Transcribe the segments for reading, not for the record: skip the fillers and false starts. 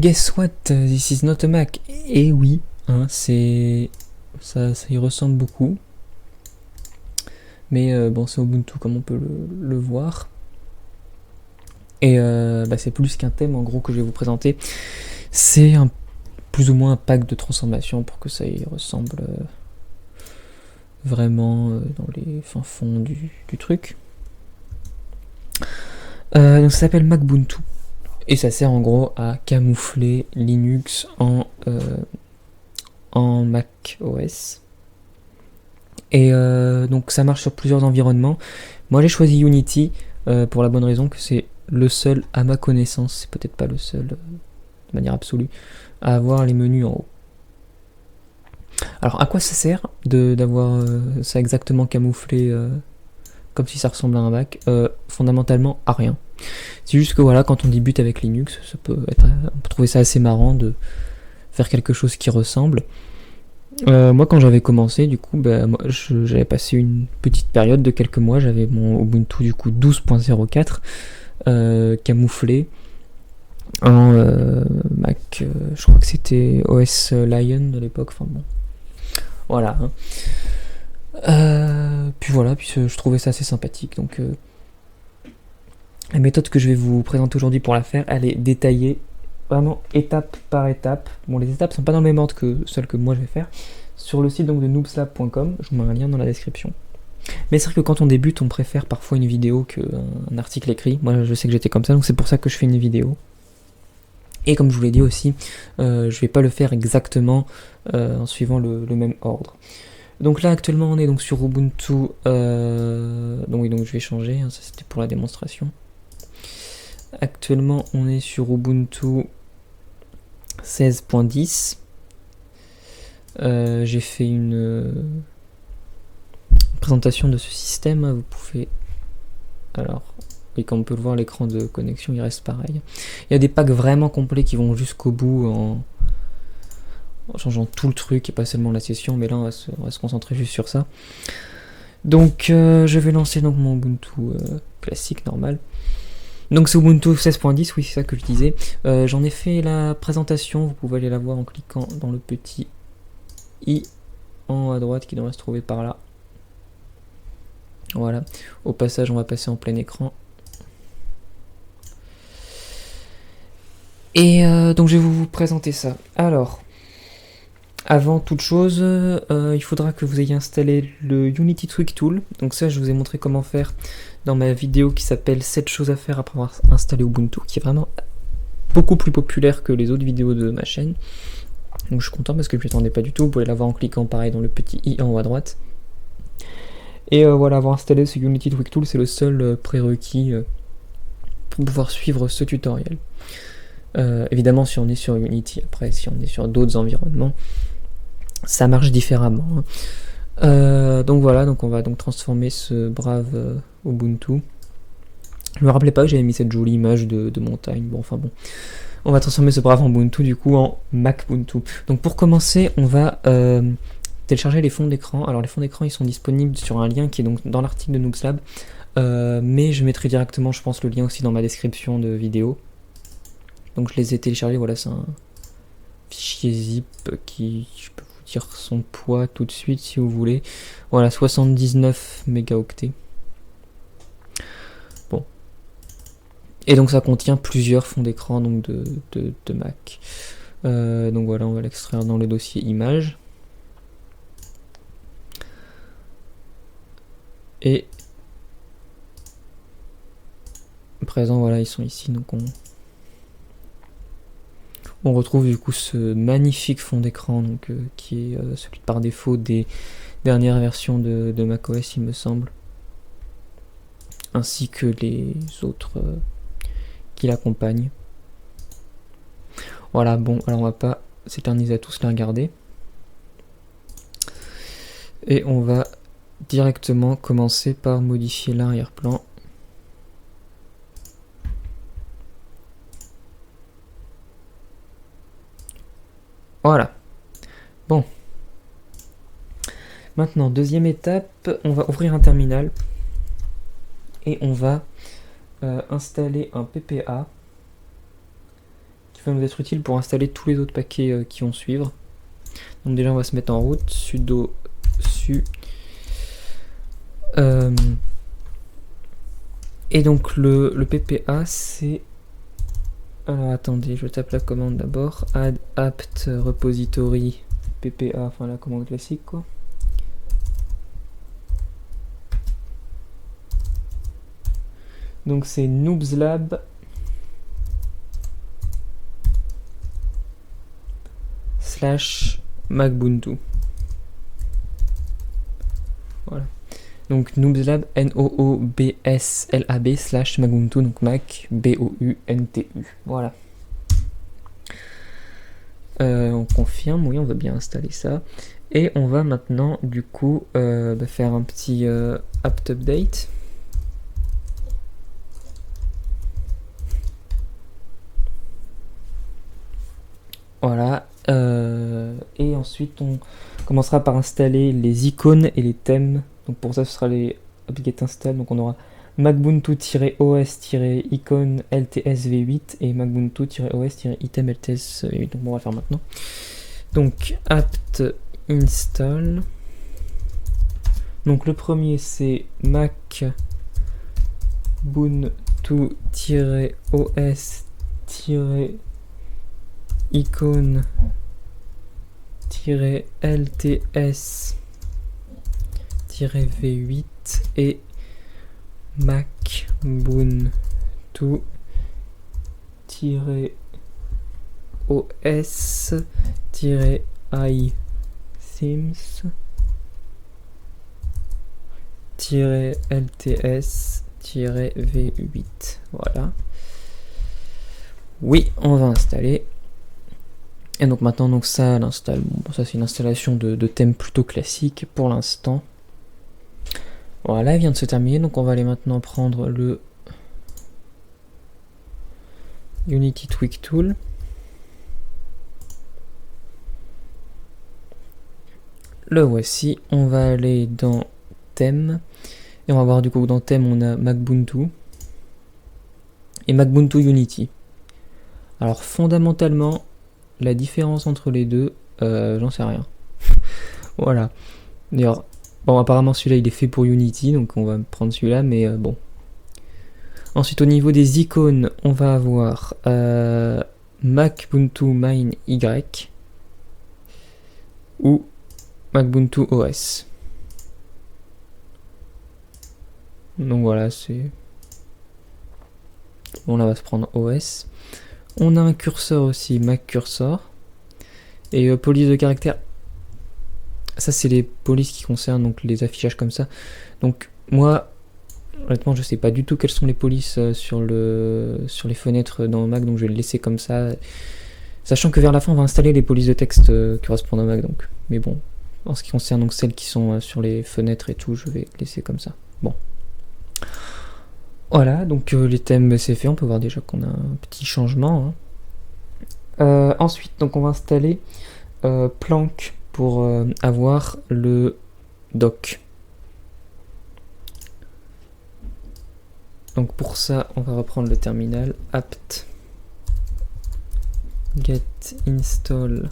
Guess what? This is not a Mac. Et oui, hein, ça y ressemble beaucoup. Mais bon, c'est Ubuntu comme on peut le voir. Et c'est plus qu'un thème en gros que je vais vous présenter. C'est plus ou moins un pack de transformation pour que ça y ressemble vraiment dans les fins fonds du truc. Donc ça s'appelle Macbuntu. Et ça sert en gros à camoufler Linux en Mac OS. Et donc ça marche sur plusieurs environnements. Moi j'ai choisi Unity pour la bonne raison que c'est le seul à ma connaissance, c'est peut-être pas le seul de manière absolue, à avoir les menus en haut. Alors à quoi ça sert d'avoir ça exactement camouflé comme si ça ressemble à un Mac? Fondamentalement à rien. C'est juste que voilà, quand on débute avec Linux, on peut trouver ça assez marrant de faire quelque chose qui ressemble. Moi quand j'avais commencé, du coup, j'avais passé une petite période de quelques mois, j'avais mon Ubuntu du coup 12.04 camouflé en Mac, je crois que c'était OS Lion de l'époque, enfin bon. Voilà. Puis voilà, je trouvais ça assez sympathique. Donc la méthode que je vais vous présenter aujourd'hui pour la faire, elle est détaillée vraiment étape par étape. Bon, les étapes sont pas dans le même ordre que celles que moi je vais faire. Sur le site donc de noobslab.com, je vous mets un lien dans la description. Mais c'est vrai que quand on débute, on préfère parfois une vidéo qu'un article écrit. Moi, je sais que j'étais comme ça, donc c'est pour ça que je fais une vidéo. Et comme je vous l'ai dit aussi, je vais pas le faire exactement en suivant le même ordre. Donc là actuellement on est donc sur Ubuntu, donc je vais changer, hein, ça c'était pour la démonstration. Actuellement on est sur Ubuntu 16.10. J'ai fait une présentation de ce système, vous pouvez... Alors, et comme on peut le voir, l'écran de connexion il reste pareil. Il y a des packs vraiment complets qui vont jusqu'au bout en changeant tout le truc et pas seulement la session, mais là on va se concentrer juste sur ça. Donc je vais lancer donc mon Ubuntu classique normal. Donc c'est Ubuntu 16.10, oui c'est ça que je disais. J'en ai fait la présentation, vous pouvez aller la voir en cliquant dans le petit i en haut à droite qui devrait se trouver par là. Voilà, au passage on va passer en plein écran. Et donc je vais vous présenter ça. Alors, avant toute chose, il faudra que vous ayez installé le Unity Tweak Tool. Donc ça, je vous ai montré comment faire dans ma vidéo qui s'appelle 7 choses à faire après avoir installé Ubuntu, qui est vraiment beaucoup plus populaire que les autres vidéos de ma chaîne. Donc je suis content parce que je ne m'attendais pas du tout. Vous pouvez l'avoir en cliquant pareil dans le petit i en haut à droite. Et voilà, avoir installé ce Unity Tweak Tool, c'est le seul prérequis pour pouvoir suivre ce tutoriel. Évidemment, si on est sur Unity, après, si on est sur d'autres environnements, ça marche différemment. Donc voilà, donc on va donc transformer ce brave Ubuntu. Je me rappelais pas que j'avais mis cette jolie image de montagne. Bon, enfin bon. On va transformer ce brave Ubuntu du coup en Macbuntu. Donc pour commencer, on va télécharger les fonds d'écran. Alors les fonds d'écran, ils sont disponibles sur un lien qui est donc dans l'article de Noobslab. Mais je mettrai directement, je pense, le lien aussi dans ma description de vidéo. Donc je les ai téléchargés, voilà, c'est un fichier zip qui, je peux vous dire son poids tout de suite si vous voulez. Voilà, 79 mégaoctets. Bon. Et donc ça contient plusieurs fonds d'écran donc de Mac. Donc voilà, on va l'extraire dans le dossier images. Et à présent, voilà, ils sont ici, donc on retrouve du coup ce magnifique fond d'écran donc qui est celui par défaut des dernières versions de macOS il me semble, ainsi que les autres qui l'accompagnent. Voilà, bon, alors on va pas s'éterniser à tous les regarder. Et on va directement commencer par modifier l'arrière-plan. Voilà. Bon. Maintenant, deuxième étape, on va ouvrir un terminal et on va installer un PPA va nous être utile pour installer tous les autres paquets qui vont suivre. Donc déjà on va se mettre en route, sudo su. Et donc le PPA c'est... Alors attendez, je tape la commande d'abord. Add apt repository PPA, enfin la commande classique quoi. Donc c'est noobslab / Magbuntu. Voilà. Donc noobslab NOOBSLAB / Magbuntu, donc Mac BOUNTU. Voilà. On confirme, oui, on va bien installer ça. Et on va maintenant du coup faire un petit apt update. Voilà. Et ensuite on commencera par installer les icônes et les thèmes. Donc pour ça ce sera les apt-get install. Donc on aura magbuntu-os-icône lts v8 et magbuntu-os-item lts v8. Donc on va le faire maintenant. Donc apt install. Donc le premier c'est magbuntu-os-icône lts v8 et magbuntu-os-ithemes lts v8. Voilà. Oui, on va installer. Et donc maintenant, donc ça l'installe. Bon, ça c'est une installation de thème plutôt classique pour l'instant. Voilà, elle vient de se terminer. Donc on va aller maintenant prendre le Unity Tweak Tool. Le voici. On va aller dans thème. Et on va voir du coup dans thème on a Magbuntu et Magbuntu Unity. Alors fondamentalement la différence entre les deux, j'en sais rien. Voilà. D'ailleurs, bon apparemment celui-là il est fait pour Unity, donc on va prendre celui-là, mais bon. Ensuite au niveau des icônes, on va avoir Magbuntu Main Y ou Magbuntu OS. Donc voilà, c'est... Bon là on va se prendre OS. On a un curseur aussi, Mac Cursor. Et police de caractère. Ça c'est les polices qui concernent donc les affichages comme ça. Donc moi, honnêtement je sais pas du tout quelles sont les polices sur les fenêtres dans Mac, donc je vais le laisser comme ça. Sachant que vers la fin on va installer les polices de texte qui correspondent au Mac donc. Mais bon, en ce qui concerne donc celles qui sont sur les fenêtres et tout, je vais laisser comme ça. Bon. Voilà, donc les thèmes c'est fait, on peut voir déjà qu'on a un petit changement. Hein. Ensuite, donc on va installer Planck pour avoir le doc. Donc pour ça, on va reprendre le terminal apt get install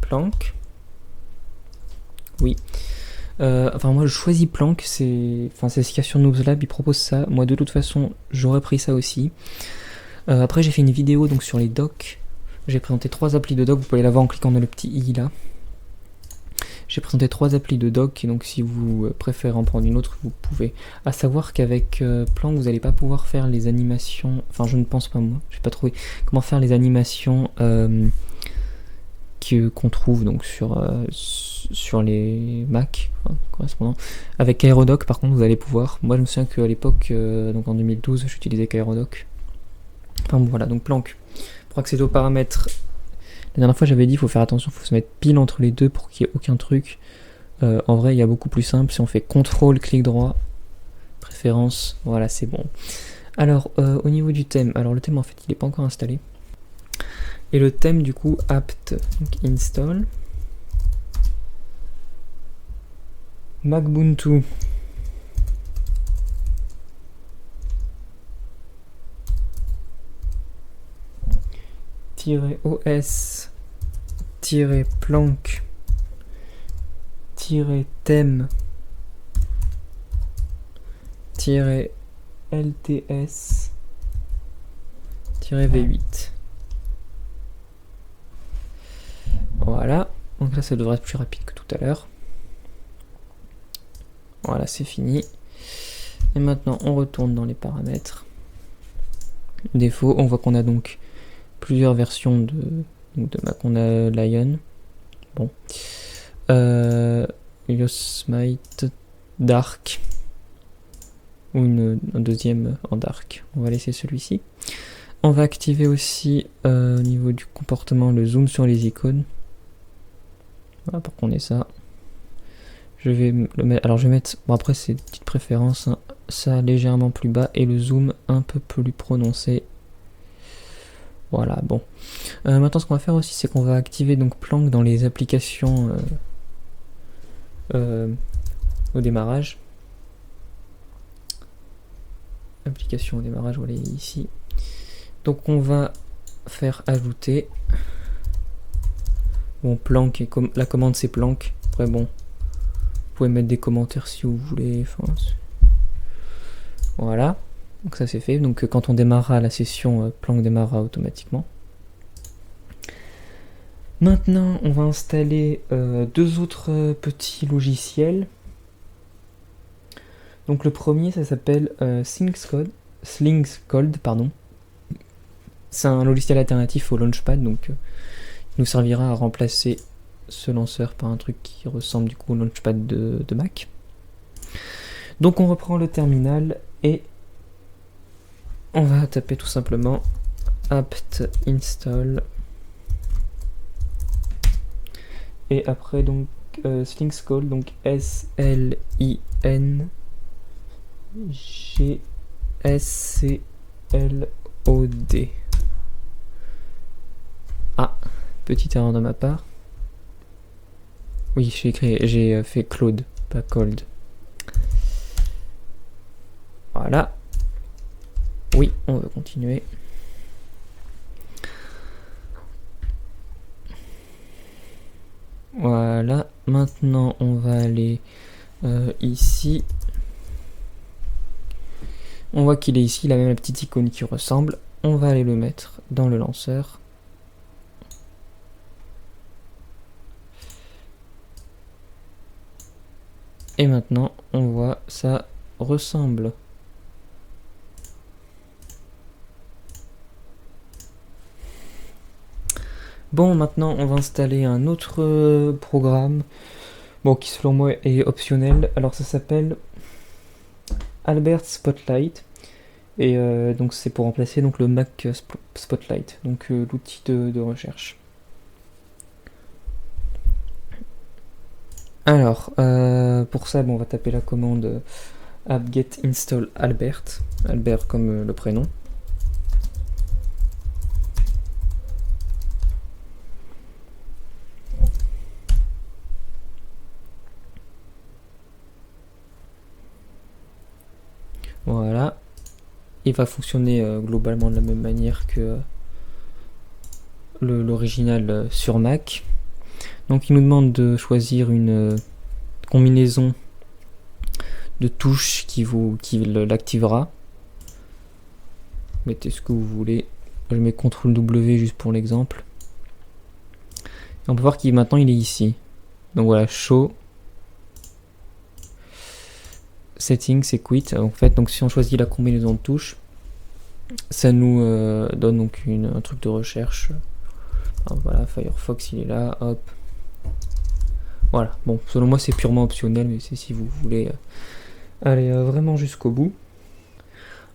Planck. Oui. Enfin moi je choisis Planck, c'est ce qu'il y a sur Noobslab, il propose ça. Moi de toute façon j'aurais pris ça aussi. Après j'ai fait une vidéo donc sur les docs. J'ai présenté 3 applis de doc, vous pouvez la voir en cliquant dans le petit i là. J'ai présenté 3 applis de doc, et donc si vous préférez en prendre une autre, vous pouvez. À savoir qu'avec Planck vous n'allez pas pouvoir faire les animations, enfin je ne pense pas moi, j'ai pas trouvé comment faire les animations qu'on trouve donc sur les Mac correspondant. Avec Aerodoc par contre vous allez pouvoir. Moi je me souviens qu'à l'époque, donc en 2012, j'utilisais qu'Aerodoc. Enfin bon voilà, donc Planck. Pour accéder aux paramètres, la dernière fois j'avais dit il faut faire attention, il faut se mettre pile entre les deux pour qu'il n'y ait aucun truc. En vrai il y a beaucoup plus simple, si on fait CTRL, clic droit, préférence, voilà c'est bon. Alors au niveau du thème, alors le thème en fait il n'est pas encore installé. Et le thème du coup apt donc install Magbuntu os-plank-thème lts-v8. Voilà, donc là ça devrait être plus rapide que tout à l'heure. Voilà, c'est fini. Et maintenant on retourne dans les paramètres. Défaut, on voit qu'on a donc plusieurs versions de Mac. On a Lion, bon, Yosemite Dark, ou un deuxième en Dark. On va laisser celui-ci. On va activer aussi au niveau du comportement le zoom sur les icônes. Voilà, pour qu'on ait ça. Je vais le mettre. Alors je vais mettre. Bon, après c'est une petite préférence, hein, ça légèrement plus bas et le zoom un peu plus prononcé. Voilà, bon. Maintenant, ce qu'on va faire aussi, c'est qu'on va activer donc Planck dans les applications au démarrage. Application au démarrage, voilà, ici. Donc, on va faire ajouter. Bon, Planck, et la commande c'est Planck. Après, bon, vous pouvez mettre des commentaires si vous voulez. Enfin, voilà. Donc ça c'est fait, donc quand on démarrera la session, Planck démarrera automatiquement. Maintenant on va installer deux autres petits logiciels. Donc le premier ça s'appelle Slingscode, pardon. C'est un logiciel alternatif au Launchpad, donc il nous servira à remplacer ce lanceur par un truc qui ressemble du coup au Launchpad de Mac. Donc on reprend le terminal et on va taper tout simplement apt install et après donc Slingscode, donc SLINGSCLOD. Ah, petite erreur de ma part. Oui, j'ai fait Claude, pas Cold. Voilà. Oui, on va continuer. Voilà, maintenant on va aller ici. On voit qu'il est ici, il a même la petite icône qui ressemble. On va aller le mettre dans le lanceur. Et maintenant, on voit, ça ressemble. Bon, maintenant on va installer un autre programme, bon, qui selon moi est optionnel. Alors ça s'appelle Albert Spotlight, et donc c'est pour remplacer donc le Mac Spotlight, donc l'outil de recherche. Alors pour ça, bon, on va taper la commande apt-get install Albert, Albert comme le prénom. Voilà, il va fonctionner globalement de la même manière que l'original sur Mac. Donc il nous demande de choisir une combinaison de touches qui l'activera. Mettez ce que vous voulez. Je mets CTRL W juste pour l'exemple. On peut voir qu'il maintenant il est ici. Donc voilà, show. Settings et quit. En fait, donc si on choisit la combinaison de touches, ça nous donne donc un truc de recherche. Alors voilà, Firefox il est là, hop. Voilà, bon, selon moi c'est purement optionnel, mais c'est si vous voulez aller vraiment jusqu'au bout.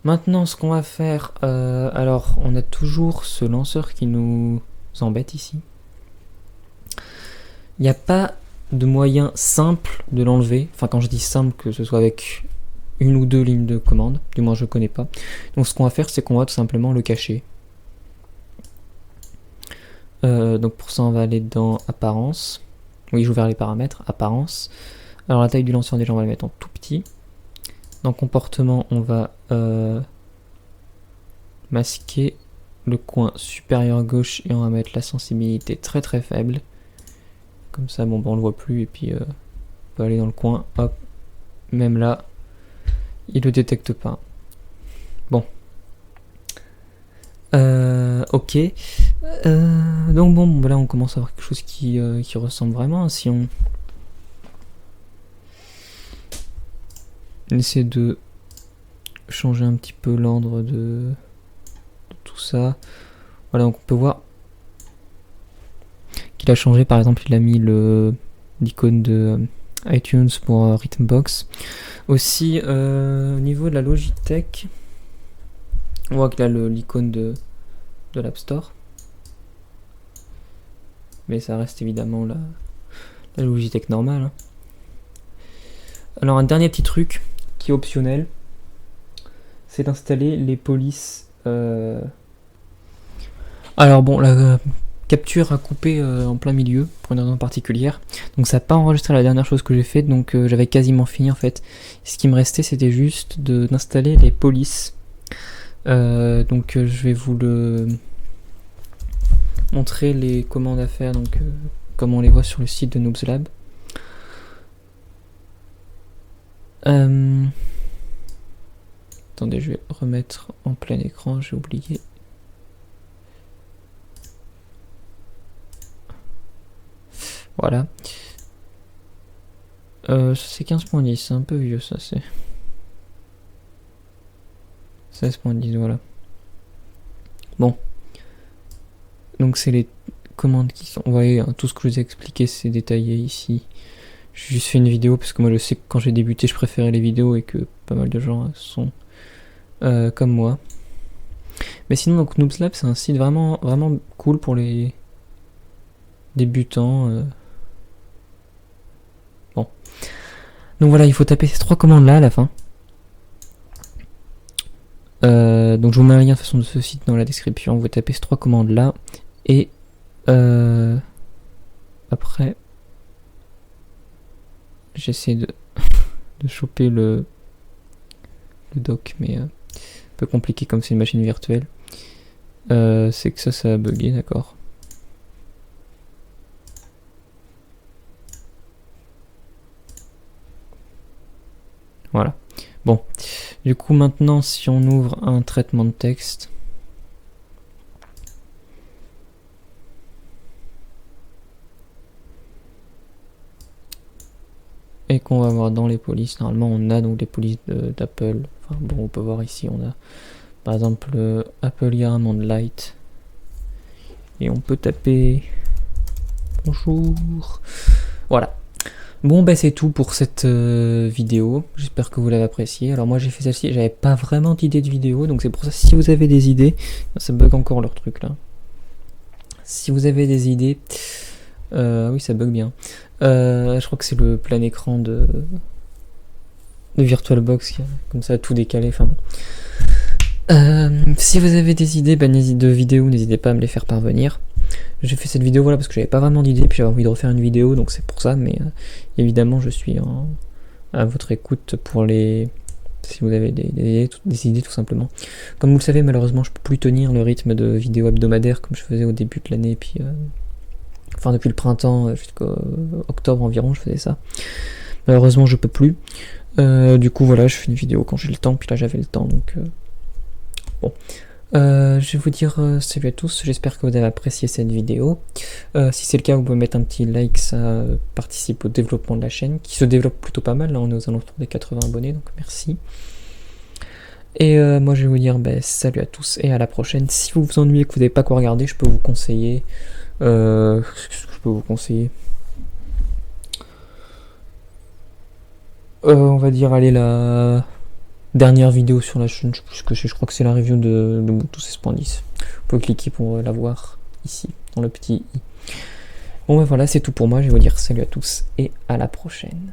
Maintenant, ce qu'on va faire, alors on a toujours ce lanceur qui nous embête ici. Il n'y a pas de moyen simple de l'enlever. Enfin, quand je dis simple, que ce soit avec une ou deux lignes de commande, du moins je connais pas. Donc ce qu'on va faire, c'est qu'on va tout simplement le cacher. Donc pour ça, on va aller dans apparence. Oui, j'ai ouvert les paramètres, apparence. Alors la taille du lanceur, déjà on va le mettre en tout petit. Dans comportement, on va masquer le coin supérieur gauche et on va mettre la sensibilité très très faible. Comme ça, bon, on le voit plus et puis on peut aller dans le coin, hop, même là, il le détecte pas. Bon. Ok. Donc bon, là on commence à avoir quelque chose qui ressemble vraiment. Si on essaie de changer un petit peu l'ordre de tout ça, voilà, donc on peut voir qu'il a changé. Par exemple, il a mis l'icône de iTunes pour Rhythmbox. Aussi, au niveau de la Logitech, on voit qu'il a l'icône de l'App Store. Mais ça reste évidemment la Logitech normale. Hein. Alors un dernier petit truc qui est optionnel, c'est d'installer les polices. Alors bon, la capture a coupé en plein milieu pour une raison particulière, donc ça n'a pas enregistré la dernière chose que j'ai faite, donc j'avais quasiment fini en fait. Ce qui me restait, c'était juste d'installer les polices. Donc je vais vous montrer les commandes à faire, donc comme on les voit sur le site de Noobs Lab. Attendez, je vais remettre en plein écran, j'ai oublié. Voilà. C'est 15.10, c'est un peu vieux ça, c'est 16.10, voilà. Bon. Donc c'est les commandes qui sont... Vous voyez, hein, tout ce que je vous ai expliqué, c'est détaillé ici. J'ai juste fait une vidéo parce que moi je sais que quand j'ai débuté, je préférais les vidéos et que pas mal de gens sont comme moi. Mais sinon, donc Noobs Lab, c'est un site vraiment, vraiment cool pour les débutants. Bon. Donc voilà, il faut taper ces 3 commandes là à la fin. Donc je vous mets un lien de toute façon de ce site dans la description. Vous tapez ces 3 commandes là et après j'essaie de choper le doc, mais un peu compliqué comme c'est une machine virtuelle. C'est que ça a bugué, d'accord. Voilà. Bon, du coup maintenant si on ouvre un traitement de texte, et qu'on va voir dans les polices, normalement on a donc les polices d'Apple. Enfin bon, on peut voir ici, on a par exemple Apple Diamond Light, et on peut taper bonjour. Voilà. Bon bah c'est tout pour cette vidéo, j'espère que vous l'avez apprécié. Alors moi j'ai fait celle-ci, j'avais pas vraiment d'idée de vidéo, donc c'est pour ça, si vous avez des idées, ça bug encore leur truc là. Si vous avez des idées, oui ça bug bien. Je crois que c'est le plein écran de VirtualBox qui a comme ça tout décalé, enfin bon. Si vous avez des idées de vidéos, n'hésitez pas à me les faire parvenir. J'ai fait cette vidéo voilà parce que j'avais pas vraiment d'idée, puis j'avais envie de refaire une vidéo, donc c'est pour ça, mais évidemment je suis à votre écoute pour si vous avez des idées tout simplement. Comme vous le savez, malheureusement je peux plus tenir le rythme de vidéos hebdomadaires comme je faisais au début de l'année, puis enfin depuis le printemps jusqu'au octobre environ je faisais ça. Malheureusement je peux plus. Du coup voilà, je fais une vidéo quand j'ai le temps, puis là j'avais le temps, donc bon. Je vais vous dire salut à tous, j'espère que vous avez apprécié cette vidéo. Si c'est le cas, vous pouvez mettre un petit like, ça participe au développement de la chaîne, qui se développe plutôt pas mal, là on est aux alentours des 80 abonnés, donc merci. Et moi je vais vous dire salut à tous et à la prochaine. Si vous vous ennuyez, que vous n'avez pas quoi regarder, je peux vous conseiller... qu'est-ce que je peux vous conseiller, on va dire, allez, la dernière vidéo sur la chaîne, je crois que c'est la review de Ubuntu 16.10. Vous pouvez cliquer pour la voir ici, dans le petit i. Bon voilà, c'est tout pour moi, je vais vous dire salut à tous et à la prochaine.